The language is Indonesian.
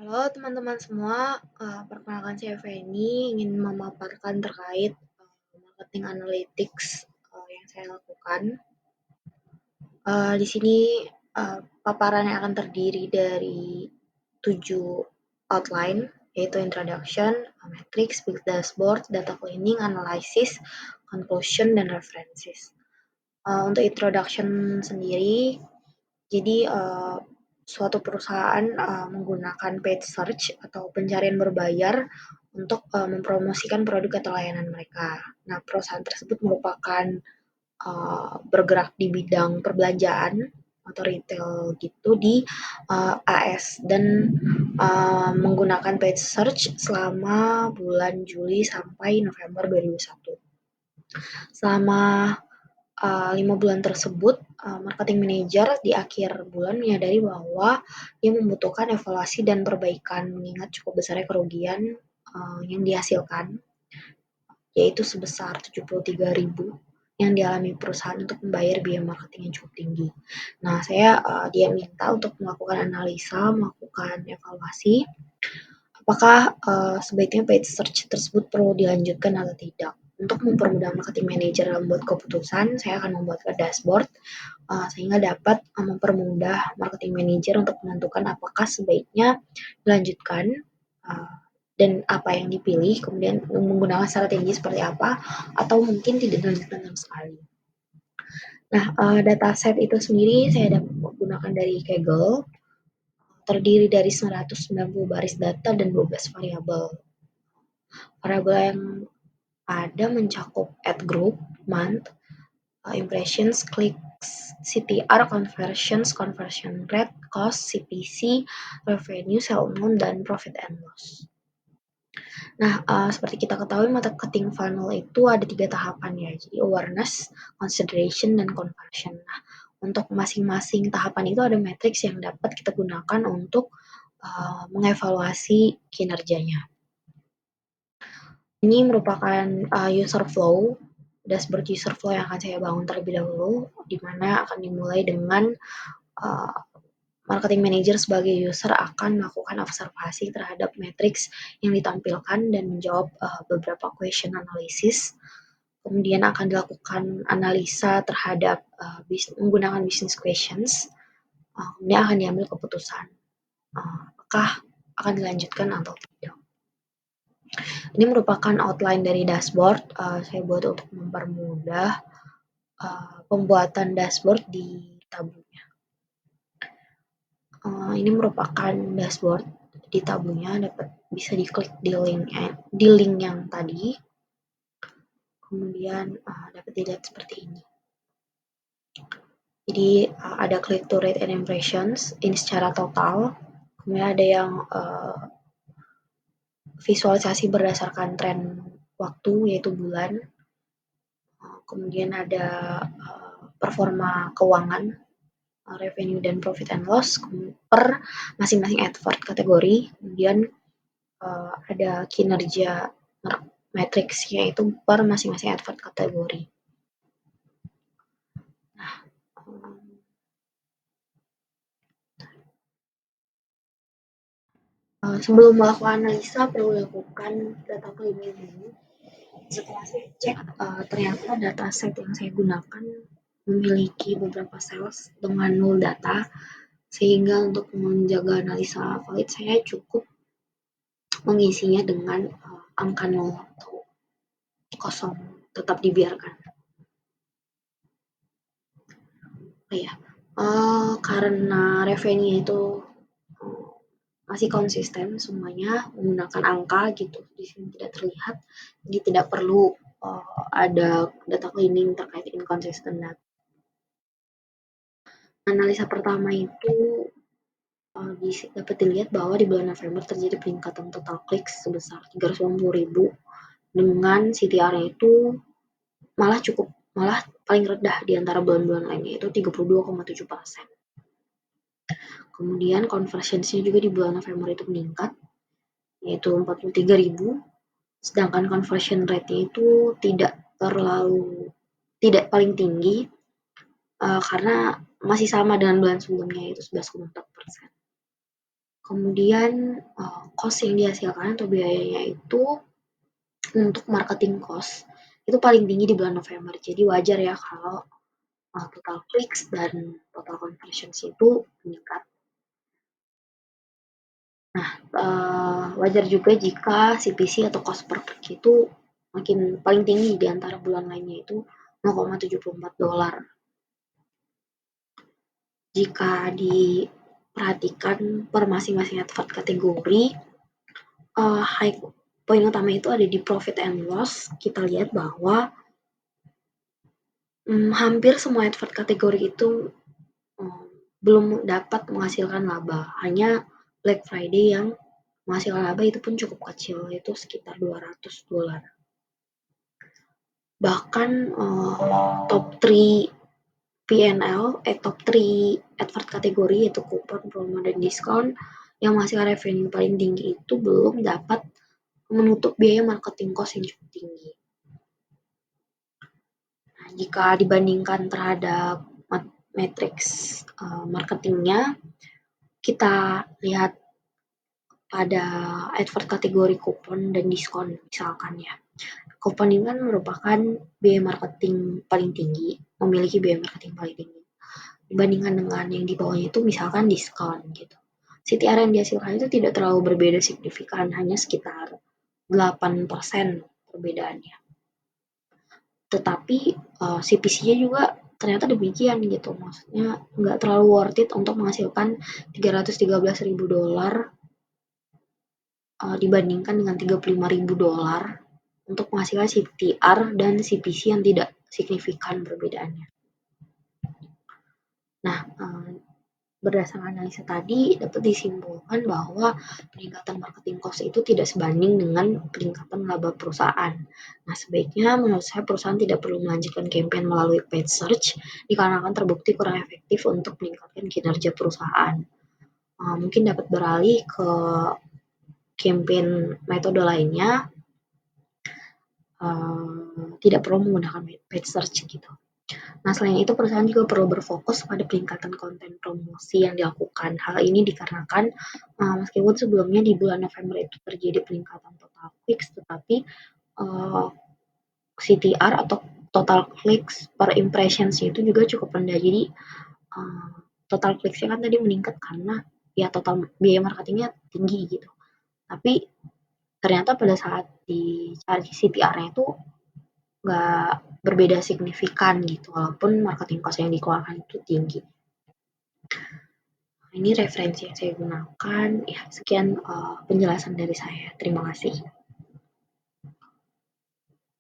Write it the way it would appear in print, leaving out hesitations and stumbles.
Halo teman-teman semua, perkenalkan saya Feni, ingin memaparkan terkait, marketing analytics, yang saya lakukan. Di sini, paparannya akan terdiri dari 7 outline, yaitu introduction, matrix, big dashboard, data cleaning, analysis, conclusion, dan references. Untuk introduction sendiri, jadi suatu perusahaan menggunakan paid search atau pencarian berbayar untuk mempromosikan produk atau layanan mereka. Nah, perusahaan tersebut merupakan bergerak di bidang perbelanjaan atau retail gitu di AS dan menggunakan paid search selama bulan Juli sampai November 2021. Selama 5 bulan tersebut, marketing manager di akhir bulan menyadari bahwa dia membutuhkan evaluasi dan perbaikan mengingat cukup besarnya kerugian yang dihasilkan, yaitu sebesar 73.000 yang dialami perusahaan untuk membayar biaya marketing yang cukup tinggi. Nah, dia minta untuk melakukan analisa, melakukan evaluasi, apakah sebaiknya paid search tersebut perlu dilanjutkan atau tidak. Untuk mempermudah marketing manager dalam membuat keputusan, saya akan membuat dashboard sehingga dapat mempermudah marketing manager untuk menentukan apakah sebaiknya dilanjutkan dan apa yang dipilih, kemudian menggunakan strategi seperti apa, atau mungkin tidak dilanjutkan sama sekali. Nah, dataset itu sendiri saya dapat menggunakan dari Kaggle, terdiri dari 990 baris data dan 12 variabel. Variabel yang ada mencakup ad group, month, impressions, clicks, CTR, conversions, conversion rate, cost, CPC, revenue, sell amount, dan profit and loss. Nah, seperti kita ketahui marketing funnel itu ada 3 tahapan ya, jadi awareness, consideration, dan conversion. Nah, untuk masing-masing tahapan itu ada matriks yang dapat kita gunakan untuk mengevaluasi kinerjanya. Ini merupakan user flow, dashboard user flow yang akan saya bangun terlebih dahulu, di mana akan dimulai dengan marketing manager sebagai user akan melakukan observasi terhadap matriks yang ditampilkan dan menjawab beberapa question analysis. Kemudian akan dilakukan analisa terhadap menggunakan business questions. Kemudian akan diambil keputusan apakah akan dilanjutkan atau tidak. Ini merupakan outline dari dashboard. Saya buat untuk mempermudah pembuatan dashboard di tabunya. Ini merupakan dashboard di tabunya, bisa diklik di link yang tadi. Kemudian dapat dilihat seperti ini. Jadi ada click to rate and impressions ini secara total. Kemudian ada yang visualisasi berdasarkan tren waktu yaitu bulan. Kemudian ada performa keuangan, revenue dan profit and loss per masing-masing advert kategori. Kemudian ada kinerja matriksnya itu per masing-masing advert kategori. Nah, sebelum melakukan analisa perlu dilakukan data cleaning dulu. Setelah saya cek, ternyata dataset yang saya gunakan memiliki beberapa sales dengan null data, sehingga untuk menjaga analisa valid saya cukup mengisinya dengan angka nol atau kosong, tetap dibiarkan. Karena revenue itu masih konsisten semuanya menggunakan angka gitu, di sini tidak terlihat, jadi tidak perlu ada data cleaning terkait inconsistent data. Analisa pertama itu dapat dilihat bahwa di bulan November terjadi peningkatan total klik sebesar 380.000 dengan CTR-nya itu malah paling rendah di antara bulan-bulan lainnya, yaitu 32,7%. Kemudian conversion-nya juga di bulan November itu meningkat, yaitu 43.000, sedangkan conversion rate-nya itu tidak paling tinggi karena masih sama dengan bulan sebelumnya, yaitu 11,4%. Kemudian cost yang dihasilkan atau biayanya itu untuk marketing cost itu paling tinggi di bulan November. Jadi wajar ya kalau total clicks dan total conversions itu meningkat. Nah, wajar juga jika CPC atau cost per click itu makin paling tinggi di antara bulan lainnya itu $0,74. Jika diperhatikan per masing-masing advert kategori, high poin utama itu ada di profit and loss. Kita lihat bahwa hampir semua advert kategori itu belum dapat menghasilkan laba. Hanya Black Friday yang menghasilkan laba itu pun cukup kecil, yaitu sekitar $200. Bahkan top 3 PNL, top 3 advert kategori yaitu kupon, promo, dan diskon yang menghasilkan revenue paling tinggi itu belum dapat menutup biaya marketing cost yang cukup tinggi. Nah, jika dibandingkan terhadap matriks marketingnya, kita lihat pada advert kategori kupon dan diskon misalkan ya. Kupon ini kan merupakan biaya marketing paling tinggi, memiliki biaya marketing paling tinggi. Dibandingkan dengan yang di bawahnya itu misalkan diskon gitu. CTR yang dihasilkan itu tidak terlalu berbeda signifikan, hanya sekitar 8% perbedaannya. Tetapi CPC-nya juga ternyata demikian gitu, maksudnya nggak terlalu worth it untuk menghasilkan $313.000 dibandingkan dengan $35.000 untuk menghasilkan CTR dan CPC yang tidak signifikan perbedaannya. Nah, berdasarkan analisa tadi dapat disimpulkan bahwa peningkatan marketing cost itu tidak sebanding dengan peningkatan laba perusahaan. Nah, sebaiknya menurut saya perusahaan tidak perlu melanjutkan campaign melalui paid search dikarenakan terbukti kurang efektif untuk meningkatkan kinerja perusahaan. Mungkin dapat beralih ke campaign metode lainnya, tidak perlu menggunakan paid search gitu. Nah, selain itu perusahaan juga perlu berfokus pada peningkatan konten promosi yang dilakukan. Hal ini dikarenakan meskipun sebelumnya di bulan November itu terjadi peningkatan total clicks, tetapi CTR atau total clicks per impressions itu juga cukup rendah. Jadi total clicks-nya kan tadi meningkat karena ya total biaya marketingnya tinggi gitu. Tapi ternyata pada saat dicari CTR-nya itu nggak berbeda signifikan gitu, walaupun marketing cost yang dikeluarkan itu tinggi. Ini referensi yang saya gunakan. Ya, sekian penjelasan dari saya. Terima kasih.